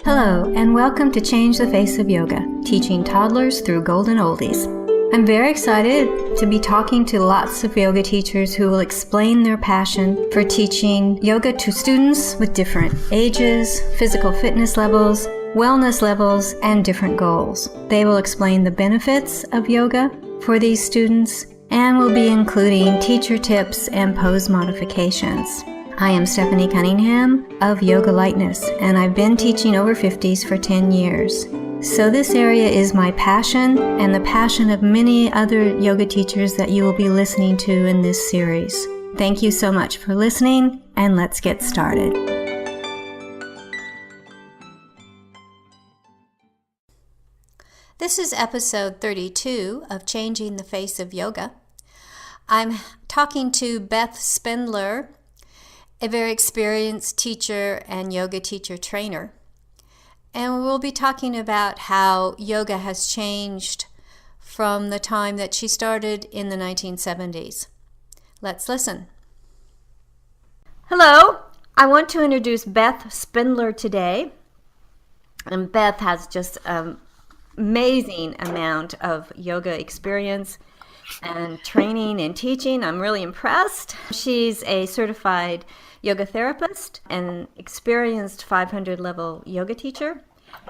Hello, and welcome to Change the Face of Yoga, teaching toddlers through golden oldies. I'm very excited to be talking to lots of yoga teachers who will explain their passion for teaching yoga to students with different ages, physical fitness levels, wellness levels, and different goals. They will explain the benefits of yoga for these students and will be including teacher tips and pose modifications. I am Stephanie Cunningham of Yoga Lightness, and I've been teaching over 50s for 10 years. So this area is my passion and the passion of many other yoga teachers that you will be listening to in this series. Thank you so much for listening, and let's get started. This is episode 32 of Changing the Face of Yoga. I'm talking to Beth Spindler, a very experienced teacher and yoga teacher trainer. And we'll be talking about how yoga has changed from the time that she started in the 1970s. Let's listen. Hello, I want to introduce Beth Spindler today. And Beth has just an amazing amount of yoga experience and training and teaching. I'm really impressed. She's a certified yoga therapist, an experienced 500 level yoga teacher,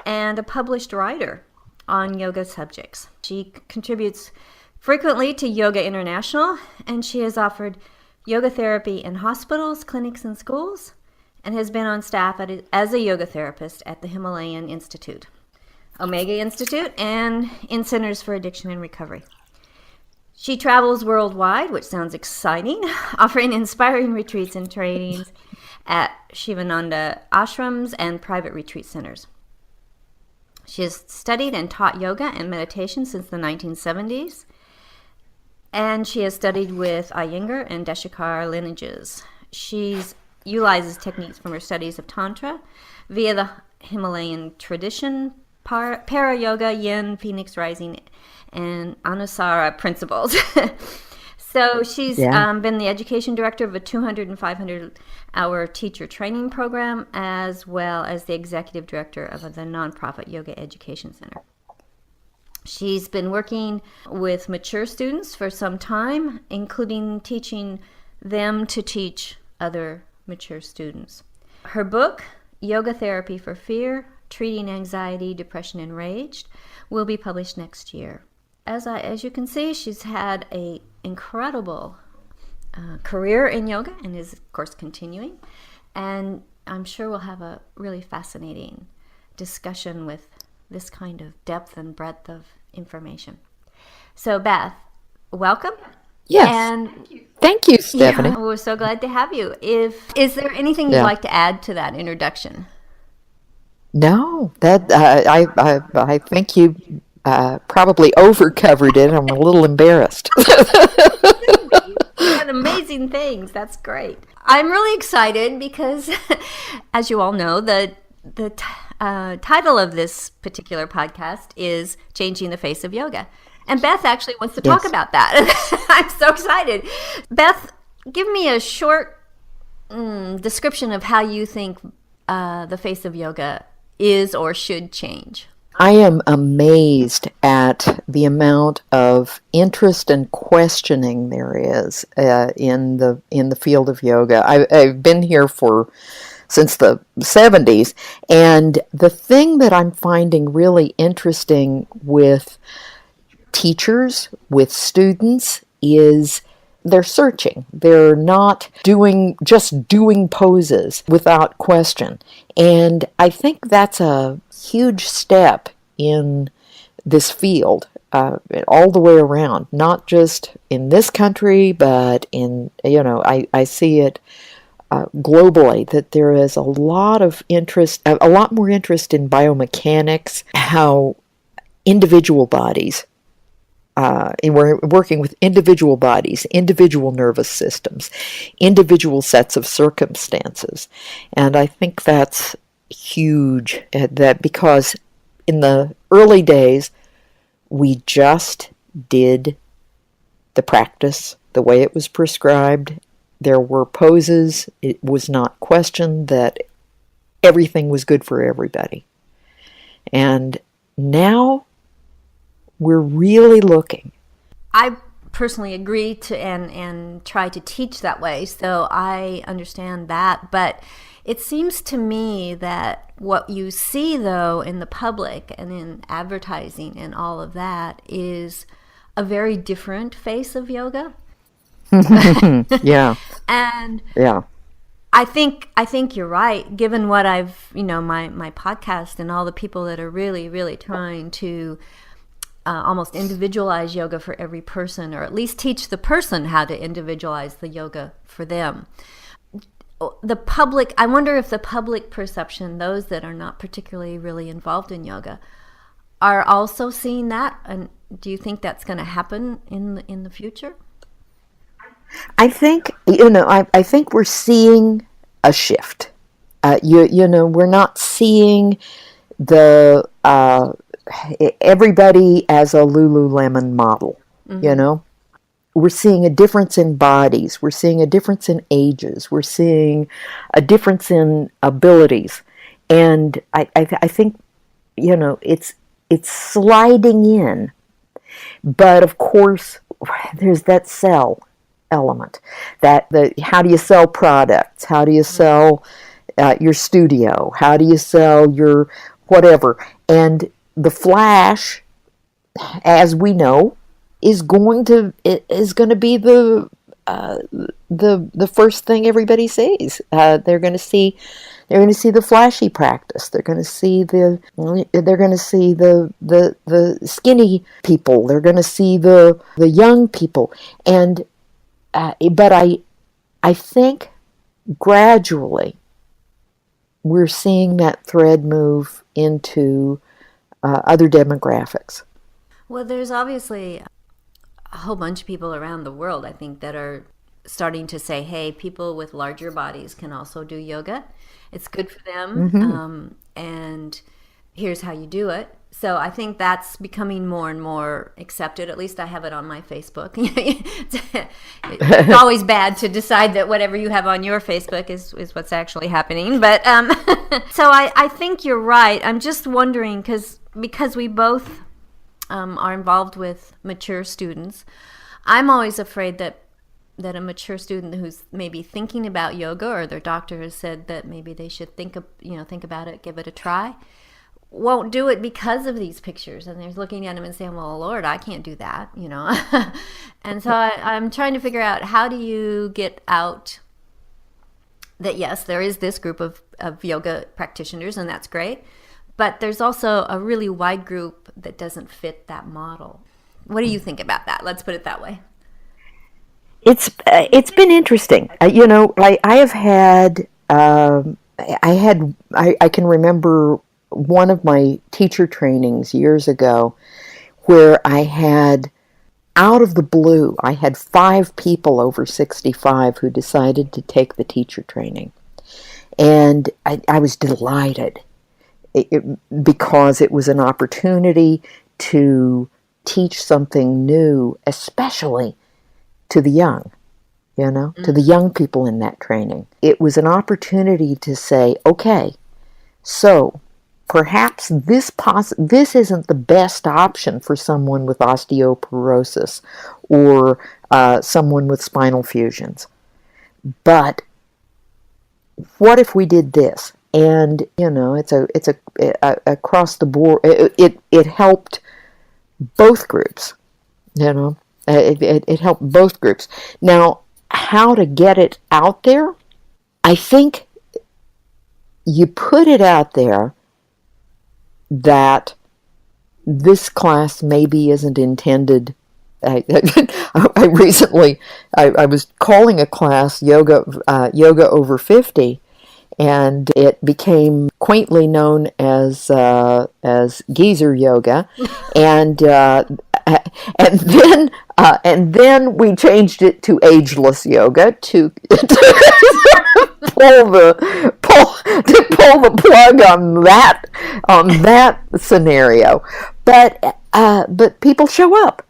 and a published writer on yoga subjects. She contributes frequently to Yoga International, and she has offered yoga therapy in hospitals, clinics, and schools, and has been on staff as a yoga therapist at the Himalayan Institute, Omega Institute, and in Centers for Addiction and Recovery. She travels worldwide, which sounds exciting, offering inspiring retreats and trainings at Shivananda ashrams and private retreat centers. She has studied and taught yoga and meditation since the 1970s, and she has studied with Iyengar and Deshakar lineages. She utilizes techniques from her studies of Tantra via the Himalayan tradition, Para Yoga, Yin, Phoenix Rising, and Anusara principles. So she's been the education director of a 200 and 500 hour teacher training program, as well as the executive director of the nonprofit Yoga Education Center. She's been working with mature students for some time, including teaching them to teach other mature students. Her book, Yoga Therapy for Fear, Treating Anxiety, Depression, and Rage, will be published next year. As you can see, she's had an incredible career in yoga and is, of course, continuing. And I'm sure we'll have a really fascinating discussion with this kind of depth and breadth of information. So, Beth, welcome. Yes. And thank you, Stephanie. Yeah, we're so glad to have you. Is there anything you'd like to add to that introduction? No, that I think you probably overcovered it. I'm a little embarrassed. You had amazing things. That's great. I'm really excited because, as you all know, the title of this particular podcast is Changing the Face of Yoga. And Beth actually wants to talk about that. I'm so excited. Beth, give me a short description of how you think the face of yoga is or should change. I am amazed at the amount of interest and questioning there is in the field of yoga. I've been here since the 70s, and the thing that I'm finding really interesting with teachers, with students, is they're searching. They're not doing poses without question. And I think that's a huge step in this field, all the way around, not just in this country, but I see it globally, that there is a lot of interest, a lot more interest in biomechanics, how individual bodies, and we're working with individual bodies, individual nervous systems, individual sets of circumstances. And I think that's huge, that because in the early days, we just did the practice the way it was prescribed. There were poses. It was not questioned that everything was good for everybody. And now we're really looking. I personally agree to and try to teach that way, so I understand that. But it seems to me that what you see, though, in the public and in advertising and all of that is a very different face of yoga. Yeah, And yeah. I think you're right. Given what I've, my podcast and all the people that are really really trying to almost individualize yoga for every person, or at least teach the person how to individualize the yoga for them. The public, I wonder if the public perception, those that are not particularly really involved in yoga, are also seeing that. And do you think that's going to happen in the future? I think I think we're seeing a shift. We're not seeing the everybody as a Lululemon model. You Mm-hmm. know, we're seeing a difference in bodies. We're seeing a difference in ages. We're seeing a difference in abilities, and I think it's sliding in. But of course, there's that sell element. That the how do you sell products? How do you sell your studio? How do you sell your whatever? And the flash, as we know, is going to be the first thing everybody sees. They're going to see the flashy practice. They're going to see the skinny people. They're going to see the young people. And but I think gradually we're seeing that thread move into other demographics. Well, there's obviously a whole bunch of people around the world, I think, that are starting to say, hey, people with larger bodies can also do yoga. It's good for them. Mm-hmm. And here's how you do it. So I think that's becoming more and more accepted. At least I have it on my Facebook. It's always bad to decide that whatever you have on your Facebook is what's actually happening. But so I think you're right. I'm just wondering because we both are involved with mature students. I'm always afraid that a mature student who's maybe thinking about yoga, or their doctor has said that maybe they should think about it, give it a try, won't do it because of these pictures, and they're looking at them and saying, well, Lord, I can't do that. And so I'm trying to figure out, how do you get out that yes, there is this group of yoga practitioners, and that's great, but there's also a really wide group that doesn't fit that model. What do you think about that? Let's put it that way. It's been interesting. I have had I can remember one of my teacher trainings years ago where I had, out of the blue, I had 5 people over 65 who decided to take the teacher training, and I was delighted because it was an opportunity to teach something new, especially to the young, to the young people in that training. It was an opportunity to say, okay, so perhaps this isn't the best option for someone with osteoporosis or someone with spinal fusions, but what if we did this? And it's across the board. It helped both groups. It helped both groups. Now, how to get it out there? I think you put it out there that this class maybe isn't intended. I recently I was calling a class yoga over 50, and it became quaintly known as geezer yoga, and then we changed it to ageless yoga to pull the plug on that scenario. But people show up.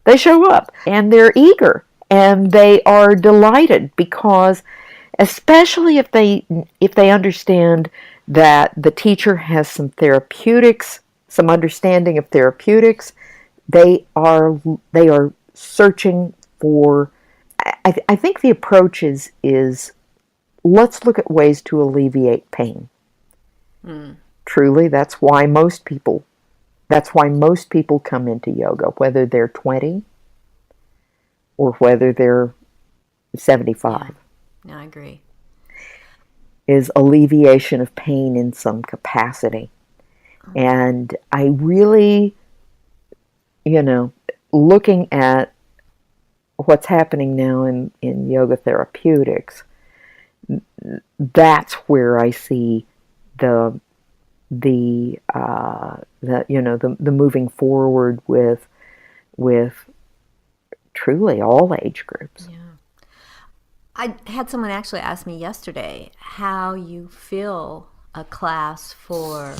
They show up, and they're eager, and they are delighted, because especially if they understand that the teacher has some therapeutics, some understanding of therapeutics. They are searching for. I think the approach is let's look at ways to alleviate pain. Mm. Truly, that's why most people come into yoga, whether they're 20 or whether they're Yeah. 75, No, I agree. is alleviation of pain in some capacity. And I really, you know, looking at what's happening now in yoga therapeutics, that's where I see the the moving forward with truly all age groups. Yeah. I had someone actually ask me yesterday how you feel a class for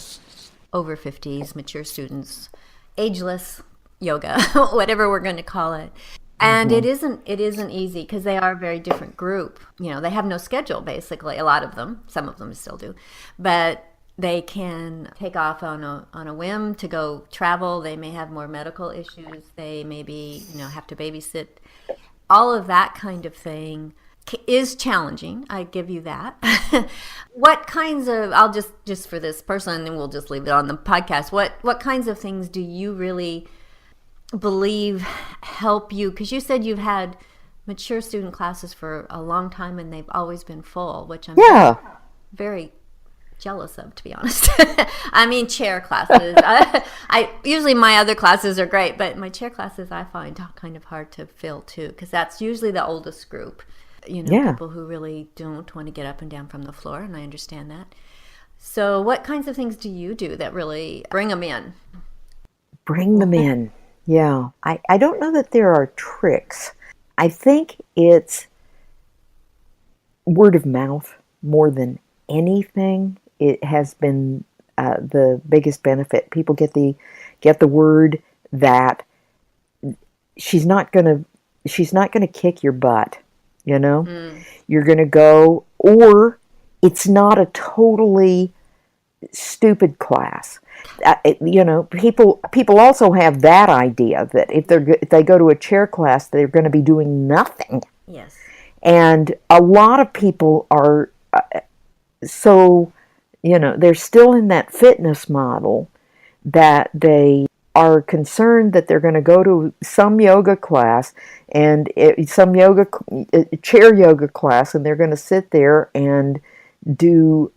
over 50s, mature students, ageless yoga, whatever we're going to call it. And Mm-hmm. it isn't easy because they are a very different group. They have no schedule basically. A lot of them, some of them still do, but they can take off on a whim to go travel. They may have more medical issues. They maybe have to babysit. All of that kind of thing is challenging. I give you that. What kinds of I'll just for this person, and we'll just leave it on the podcast. What kinds of things do you really believe help you? Because you said you've had mature student classes for a long time and they've always been full, which I'm very, Yeah, very jealous of, to be honest. I mean, chair classes. I usually my other classes are great, but my chair classes I find kind of hard to fill too, because that's usually the oldest group. yeah. People who really don't want to get up and down from the floor, and I understand that. So, what kinds of things do you do that really bring them in? Bring them in. Yeah. I don't know that there are tricks. I think it's word of mouth more than anything. It has been the biggest benefit. People get the word that she's not gonna she's not gonna kick your butt. You know, Mm, you're gonna go, or it's not a totally stupid class. People also have that idea that if they go to a chair class, they're going to be doing nothing, yes. and a lot of people are so they're still in that fitness model that they are concerned that they're going to go to some yoga class and some chair yoga class, and they're going to sit there and do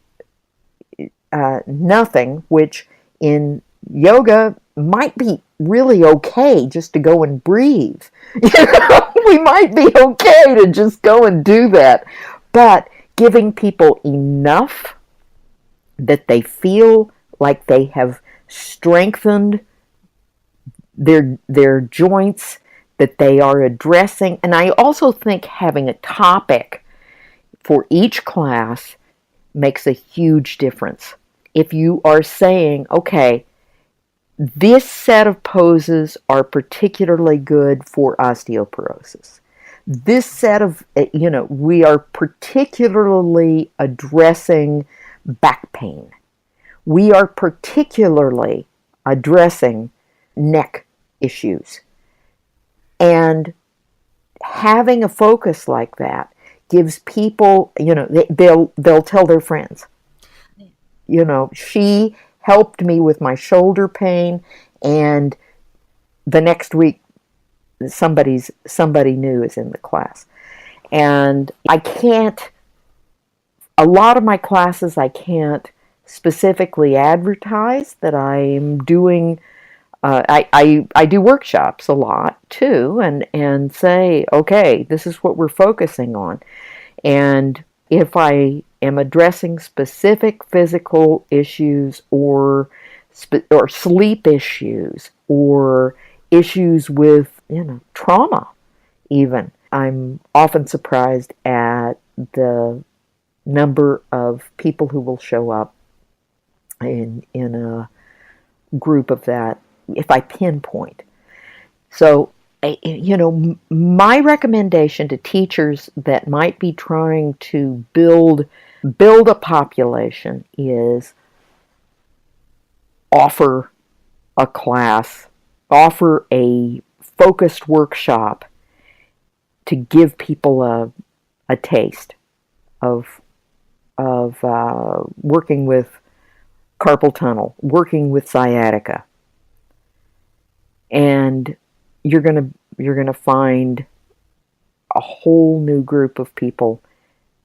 nothing, which in yoga might be really okay just to go and breathe. We might be okay to just go and do that. But giving people enough that they feel like they have strengthened their joints, that they are addressing. And I also think having a topic for each class makes a huge difference. If you are saying, okay, this set of poses are particularly good for osteoporosis. This set of, we are particularly addressing back pain. We are particularly addressing neck issues. And having a focus like that gives people, they'll tell their friends. She helped me with my shoulder pain, and the next week somebody new is in the class. And a lot of my classes I can't specifically advertise that I'm doing. I do workshops a lot too, and say, okay, this is what we're focusing on. And if I am addressing specific physical issues or sleep issues or issues with trauma, even, I'm often surprised at the number of people who will show up in a group of that if I pinpoint. So, my recommendation to teachers that might be trying to build build a population is offer a class, offer a focused workshop to give people a taste of working with carpal tunnel, working with sciatica, and you're gonna find a whole new group of people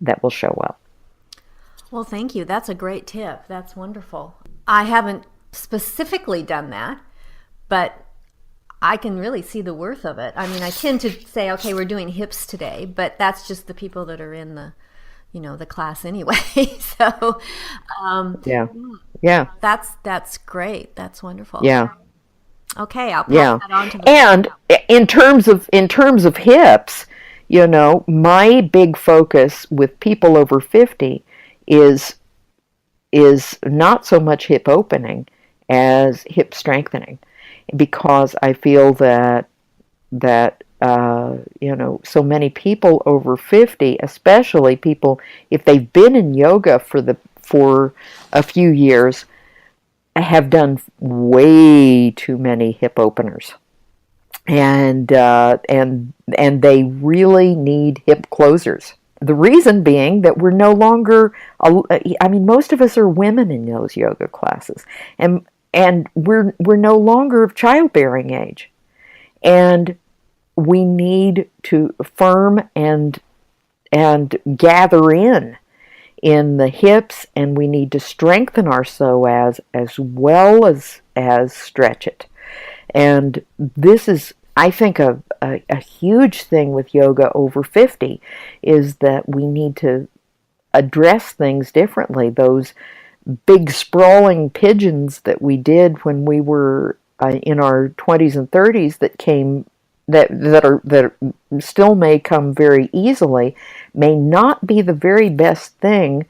that will show up. Well, thank you. That's a great tip. That's wonderful. I haven't specifically done that, but I can really see the worth of it. I mean, I tend to say, okay, we're doing hips today, but that's just the people that are in the class anyway. So, um, Yeah, yeah, that's great. That's wonderful. yeah, Okay, I'll pass yeah. that on to the. And in terms of hips, my big focus with people over 50 is not so much hip opening as hip strengthening, because I feel that so many people over 50, especially people if they've been in yoga for a few years, have done way too many hip openers, and they really need hip closers. The reason being that we're no longer, I mean, most of us are women in those yoga classes, and we're no longer of childbearing age, and we need to firm and gather in the hips, and we need to strengthen our psoas as well as stretch it. And this is, I think, a huge thing with yoga over 50 is that we need to address things differently. Those big sprawling pigeons that we did when we were in our 20s and 30s that still may come very easily may not be the very best thing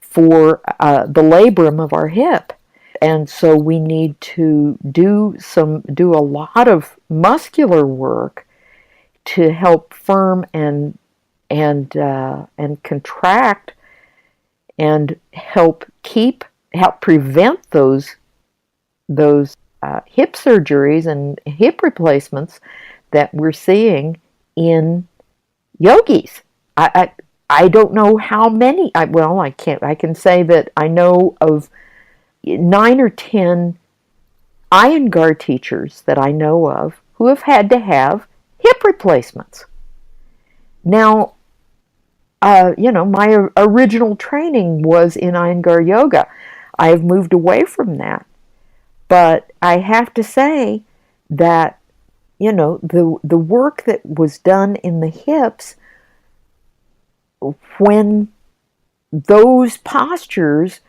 for the labrum of our hip. And so we need to do a lot of muscular work to help firm and contract and help prevent those hip surgeries and hip replacements that we're seeing in yogis. I don't know how many. I can't. I can say that I know of 9 or 10 Iyengar teachers that I know of who have had to have hip replacements. Now, my original training was in Iyengar yoga. I have moved away from that, but I have to say that the work that was done in the hips when those postures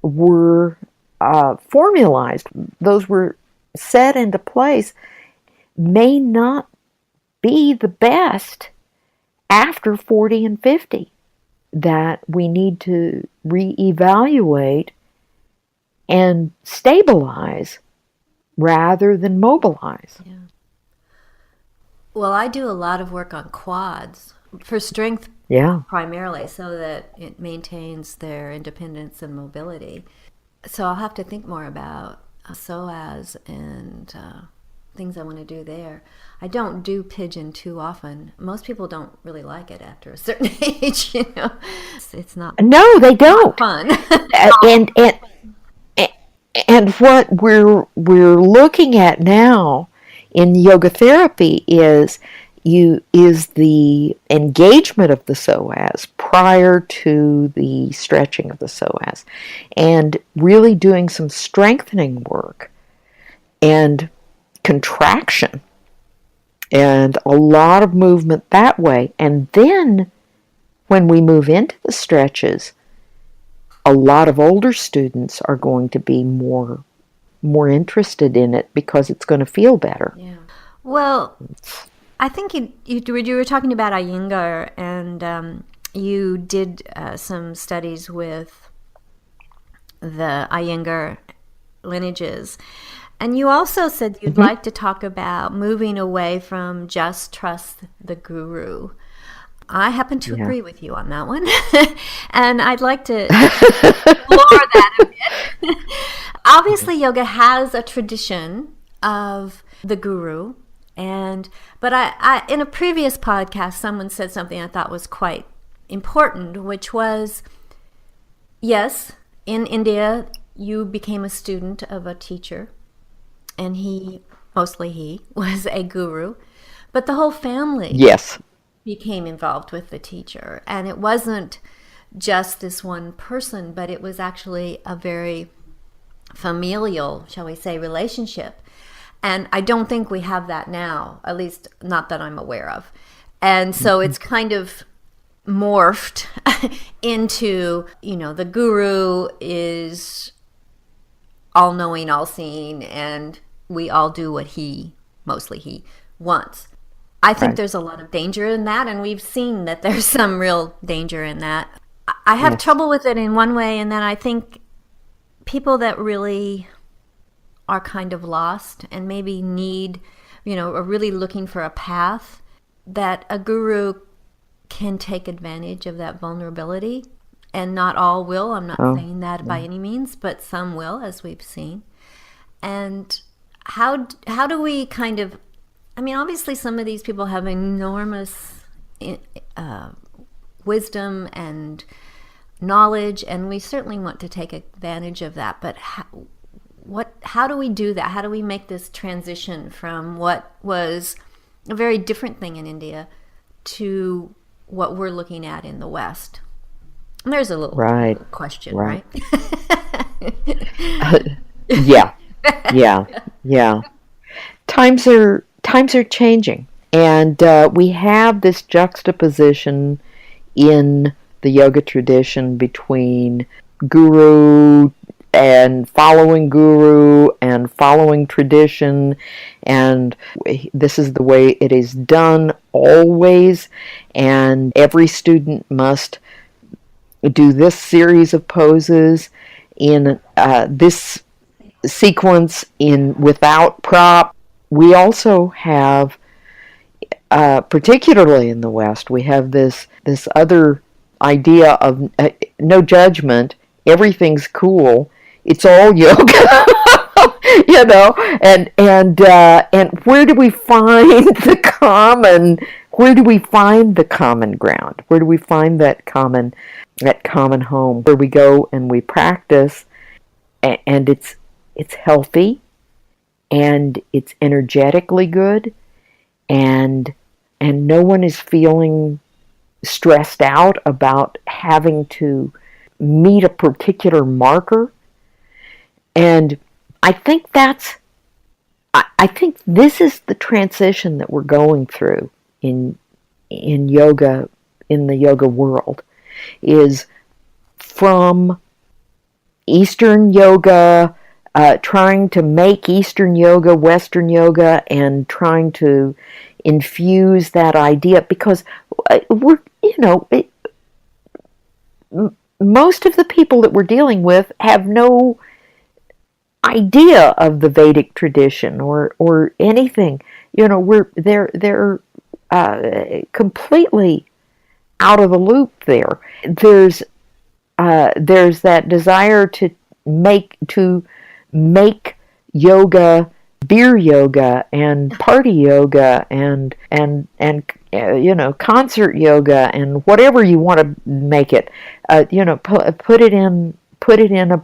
were formalized, those were set into place, may not be the best after 40 and 50. That we need to reevaluate and stabilize rather than mobilize. Yeah. Well, I do a lot of work on quads for strength Yeah. primarily, so that it maintains their independence and mobility. So I'll have to think more about psoas and things I want to do there. I don't do pigeon too often. Most people don't really like it after a certain age. It's not No, they don't. fun. and and what we're looking at now in yoga therapy is the engagement of the psoas prior to the stretching of the psoas, and really doing some strengthening work and contraction and a lot of movement that way. And then when we move into the stretches, a lot of older students are going to be more interested in it because it's going to feel better. Yeah. Well, I think you were talking about Iyengar, and you did some studies with the Iyengar lineages. And you also said you'd like to talk about moving away from just trust the guru. I happen to Yeah. agree with you on that one. And I'd like to explore that a bit. Obviously, yoga has a tradition of the guru. But in a previous podcast, someone said something I thought was quite important, which was, yes, in India, you became a student of a teacher, and mostly he, was a guru. But the whole family Yes. became involved with the teacher. And it wasn't just this one person, but it was actually a very familial, shall we say, relationship. And I don't think we have that now, at least not that I'm aware of. And so it's kind of morphed into, the guru is all knowing, all seeing, and we all do what mostly he, wants. I think Right. there's a lot of danger in that, and we've seen that there's some real danger in that. I have Yes. trouble with it in one way, and then I think people that really are kind of lost and maybe are really looking for a path, that a guru can take advantage of that vulnerability. And not all will. I'm not Oh, saying that by yeah. any means, but some will, as we've seen. And how do we kind of, I mean, obviously some of these people have enormous uh, wisdom and knowledge, and we certainly want to take advantage of that. But how do we do that? How do we make this transition from what was a very different thing in India to what we're looking at in the West? And there's a little Right. question, Right. right? Yeah. Yeah. Yeah. Times are changing, and we have this juxtaposition in the yoga tradition between guru and following tradition, and this is the way it is done always, and every student must do this series of poses in this sequence in without prop. We also have, particularly in the West, we have this other idea of no judgment. Everything's cool. It's all yoga, and where do we find the common? Where do we find the common ground? Where do we find that common home where we go and we practice, and it's healthy, and it's energetically good, and no one is feeling stressed out about having to meet a particular marker. And I think I think this is the transition that we're going through in yoga, in the yoga world, is from Eastern yoga, trying to make Eastern yoga Western yoga, and trying to infuse that idea, because we're, most of the people that we're dealing with have no idea of the Vedic tradition or anything. They're completely out of the loop there. There's that desire to make yoga beer yoga and party yoga and concert yoga and whatever you want to make it. Put it in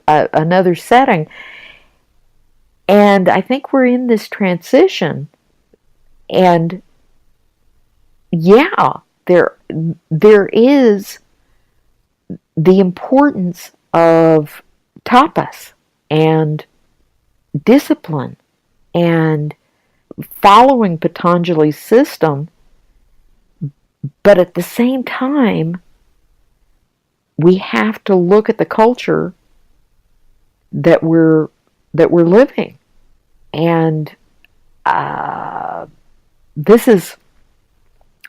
another setting. And I think we're in this transition, and yeah, there is the importance of tapas and discipline and following Patanjali's system, but at the same time, we have to look at the culture that we're living, and this is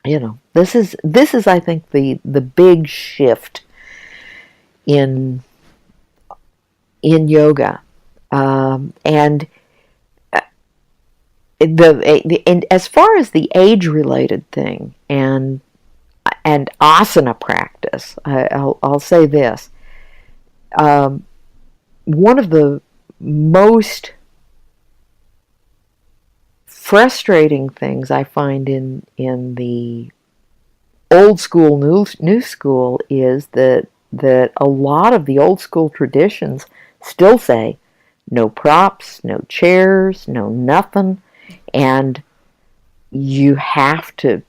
this is I think the big shift in yoga, and and as far as the age related thing, and and asana practice. I'll say this. Um, One of the most frustrating things I find in the old school, new school is that a lot of the old school traditions still say no props, no chairs, no nothing, and you have to,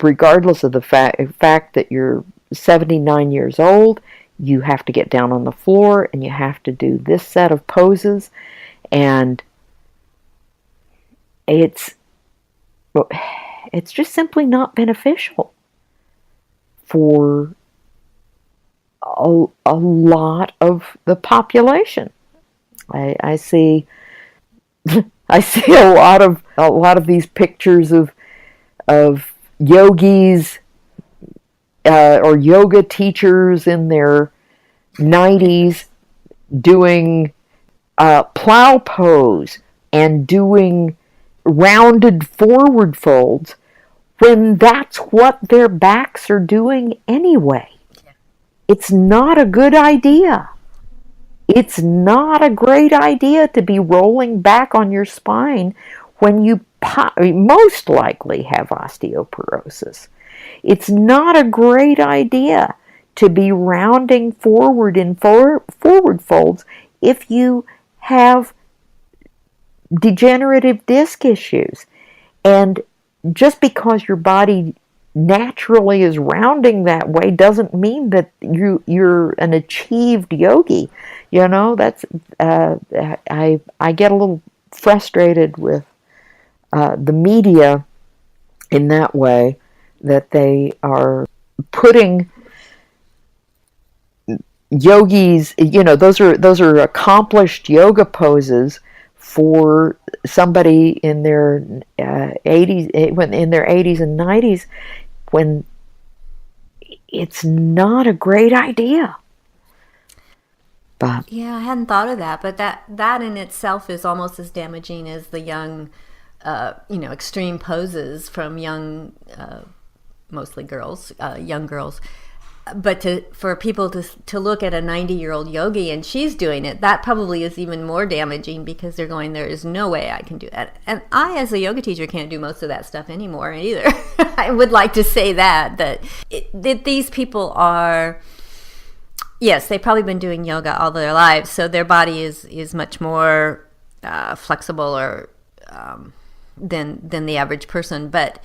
regardless of the fact that you're 79 years old, you have to get down on the floor and you have to do this set of poses, and it's it's just simply not beneficial for a lot of the population. I see I see a lot of these pictures of yogis or yoga teachers in their 90s doing plow pose and doing rounded forward folds when that's what their backs are doing anyway. It's not a good idea. It's not a great idea to be rolling back on your spine when you most likely have osteoporosis. It's not a great idea to be rounding forward in forward folds if you have degenerative disc issues. And just because your body naturally is rounding that way doesn't mean that you're an achieved yogi. That's I get a little frustrated with the media in that way, that they are putting yogis, those are accomplished yoga poses for somebody in their 80s, when in their 80s and 90s, when it's not a great idea. But Yeah, I hadn't thought of that, but that in itself is almost as damaging as the young, extreme poses from young, mostly girls, young girls. But for people to look at a 90-year-old yogi and she's doing it, that probably is even more damaging, because they're going, there is no way I can do that. And I, as a yoga teacher, can't do most of that stuff anymore either. I would like to say that these people are, yes, they've probably been doing yoga all their lives, so their body is much more flexible or than the average person. But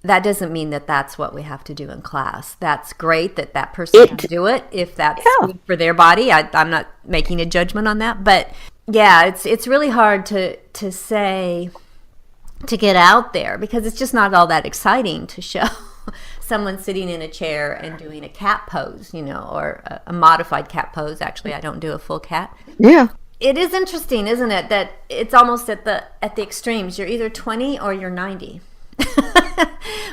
that doesn't mean that that's what we have to do in class. That's great that person can do it if that's good for their body. I'm not making a judgment on that, but yeah, it's really hard to say, to get out there, because it's just not all that exciting to show someone sitting in a chair and doing a cat pose, or a modified cat pose. Actually, I don't do a full cat. yeah, It is interesting, isn't it, that it's almost at the extremes. You're either 20 or you're 90.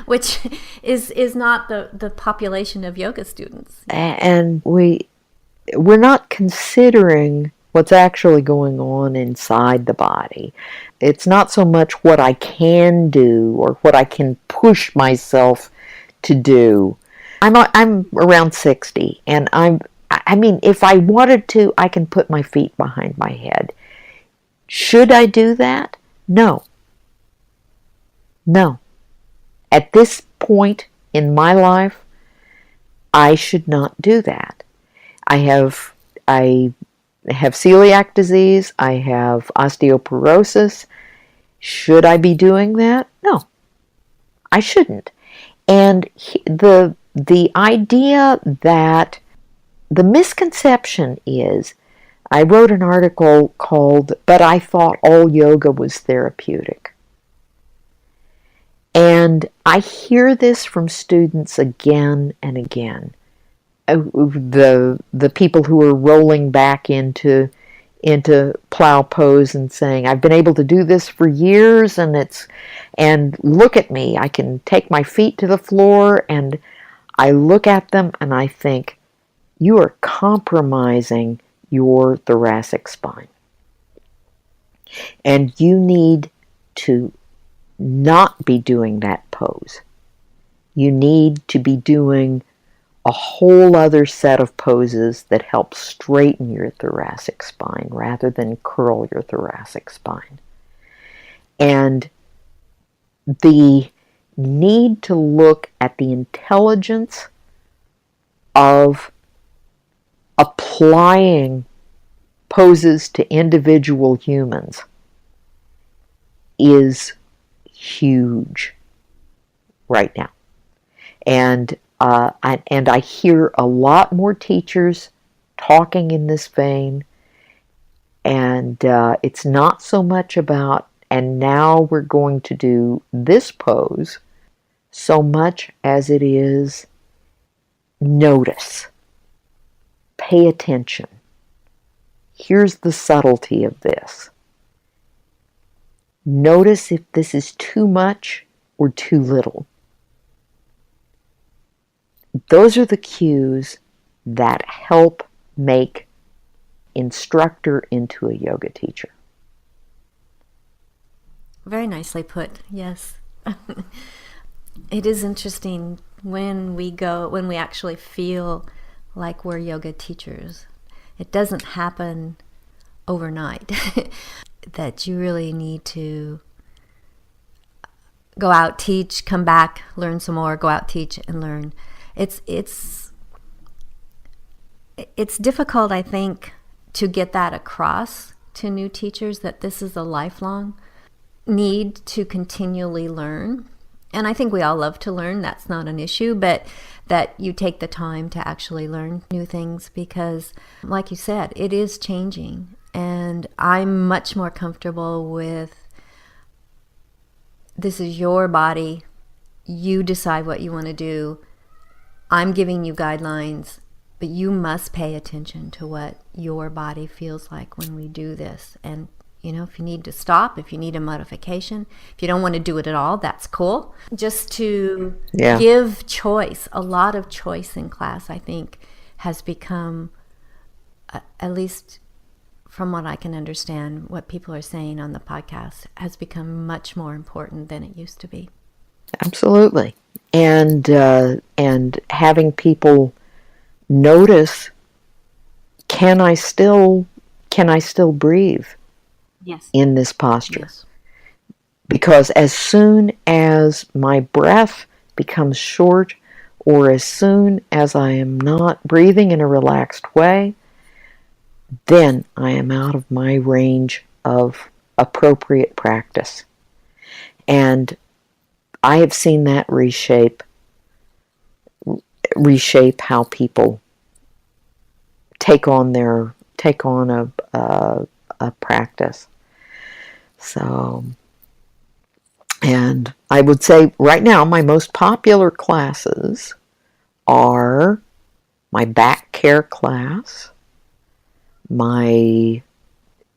Which is not the population of yoga students. and we're not considering what's actually going on inside the body. It's not so much what I can do or what I can push myself to do. I'm around 60, and I mean, if I wanted to, I can put my feet behind my head. Should I do that? No. No. At this point in my life, I should not do that. I have celiac disease. I have osteoporosis. Should I be doing that? No, I shouldn't. And the idea that the misconception is, I wrote an article called "But I Thought All Yoga Was Therapeutic." And I hear this from students again and again. The people who are rolling back into plow pose and saying, I've been able to do this for years, and look at me, I can take my feet to the floor. And I look at them and I think, you are compromising your thoracic spine, and you need to not be doing that pose. You need to be doing a whole other set of poses that help straighten your thoracic spine rather than curl your thoracic spine. And the need to look at the intelligence of applying poses to individual humans is huge right now. And I hear a lot more teachers talking in this vein, and it's not so much about, and now we're going to do this pose, so much as it is notice, pay attention. Here's the subtlety of this. Notice if this is too much or too little. Those are the cues that help make instructor into a yoga teacher. Very nicely put. Yes. It is interesting when we actually feel like we're yoga teachers. It doesn't happen overnight. That you really need to go out, teach, come back, learn some more, go out, teach, and learn. It's difficult, I think, to get that across to new teachers, that this is a lifelong need to continually learn. And I think we all love to learn, that's not an issue, but that you take the time to actually learn new things, because like you said, it is changing. And I'm much more comfortable with, this is your body, you decide what you want to do, I'm giving you guidelines, but you must pay attention to what your body feels like when we do this. And if you need to stop, if you need a modification, if you don't want to do it at all, that's cool. Just to give choice, a lot of choice in class, I think, has become, at least from what I can understand, what people are saying on the podcast, has become much more important than it used to be. Absolutely. And having people notice, can I still breathe? Yes. In this posture? Yes. Because as soon as my breath becomes short, or as soon as I am not breathing in a relaxed way, then I am out of my range of appropriate practice. And I have seen that reshape how people take on a practice. So, and I would say right now my most popular classes are my back care class,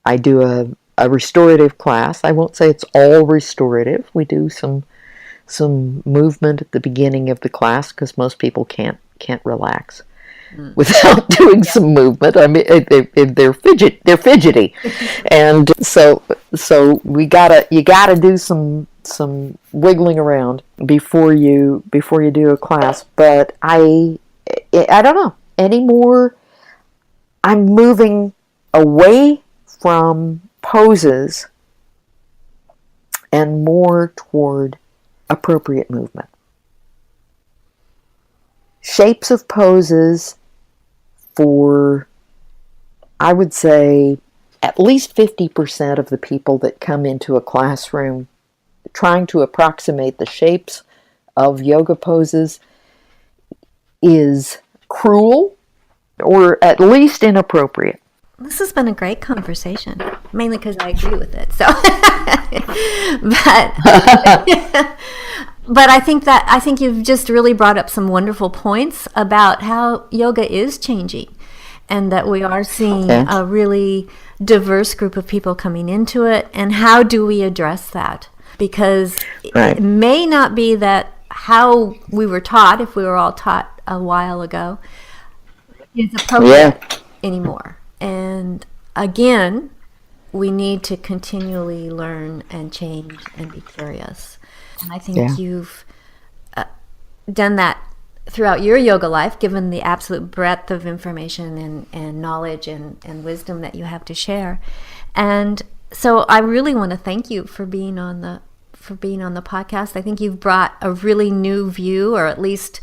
I do a restorative class. I won't say it's all restorative. We do some movement at the beginning of the class because most people can't relax without doing some movement. I mean, they're fidgety, and so you gotta do some wiggling around before you do a class. But I don't know anymore. I'm moving away from poses and more toward appropriate movement. Shapes of poses for, I would say, at least 50% of the people that come into a classroom trying to approximate the shapes of yoga poses is cruel or at least inappropriate. This has been a great conversation, mainly because I agree with it. So, but I think you've just really brought up some wonderful points about how yoga is changing, and that we are seeing a really diverse group of people coming into it. And how do we address that? Because it may not be that how we were taught, if we were all taught a while ago, is appropriate anymore. And again, we need to continually learn and change and be curious. And I think you've done that throughout your yoga life, given the absolute breadth of information and knowledge and wisdom that you have to share. And so I really want to thank you for being on the podcast. I think you've brought a really new view, or at least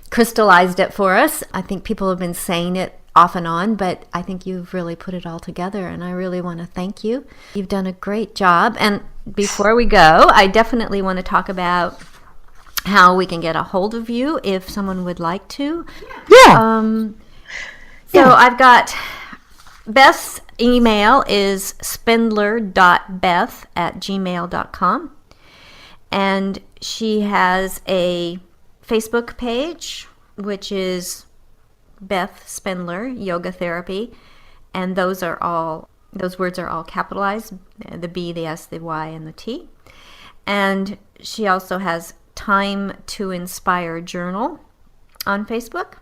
crystallized it for us. I think people have been saying it off and on, but I think you've really put it all together, and I really want to thank you. You've done a great job. And before we go, I definitely want to talk about how we can get a hold of you if someone would like to. Yeah. So I've got Beth's email is spindler.beth@gmail.com. And she has a Facebook page, which is Beth Spindler Yoga Therapy. And those words are all capitalized, the B, the S, the Y, and the T. And she also has Time to Inspire Journal on Facebook.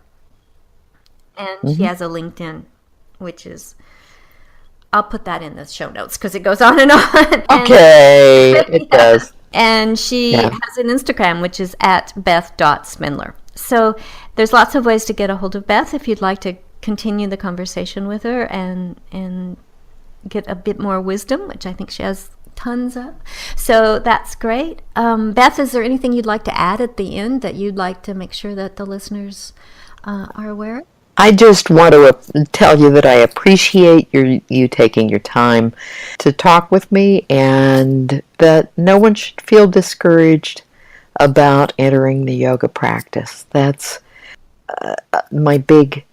And she has a LinkedIn, which is, I'll put that in the show notes because it goes on and on. Okay, it does. And she has an Instagram, which is @beth.spindler. So there's lots of ways to get a hold of Beth if you'd like to continue the conversation with her and get a bit more wisdom, which I think she has tons of. So that's great. Beth, is there anything you'd like to add at the end that you'd like to make sure that the listeners are aware of? I just want to tell you that I appreciate you taking your time to talk with me, and that no one should feel discouraged about entering the yoga practice. That's my big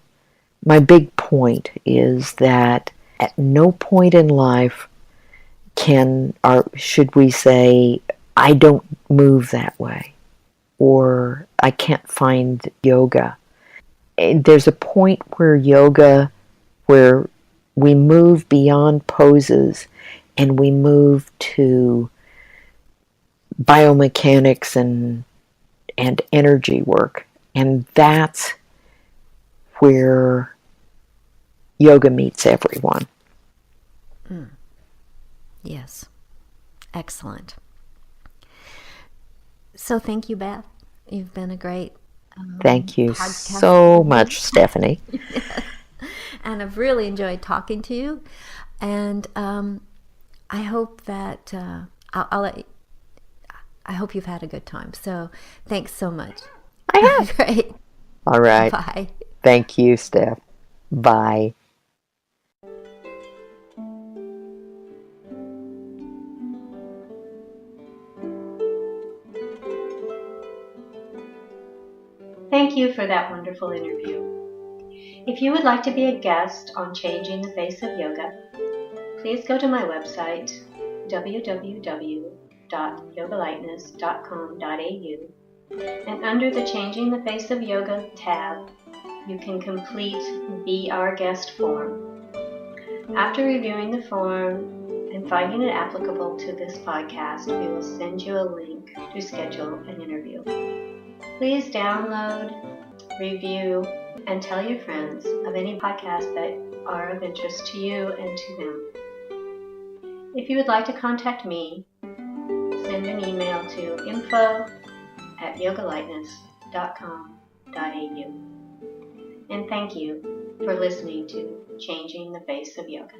point, is that at no point in life should we say, I don't move that way, or I can't find yoga. There's a point where we move beyond poses and we move to biomechanics and energy work. And that's where yoga meets everyone. Yes. Excellent. So thank you, Beth. You've been a great Thank you podcast so much, Stephanie. And I've really enjoyed talking to you. And I hope that I hope you've had a good time. So thanks so much. I have. Great. All right. Bye. Thank you, Steph. Bye. Thank you for that wonderful interview. If you would like to be a guest on Changing the Face of Yoga, please go to my website, www.yogalightness.com.au, and under the Changing the Face of Yoga tab, you can complete Be Our Guest form. After reviewing the form and finding it applicable to this podcast, we will send you a link to schedule an interview. Please download, review, and tell your friends of any podcasts that are of interest to you and to them. If you would like to contact me, send an email to info@yogalightness.com.au. And thank you for listening to Changing the Face of Yoga.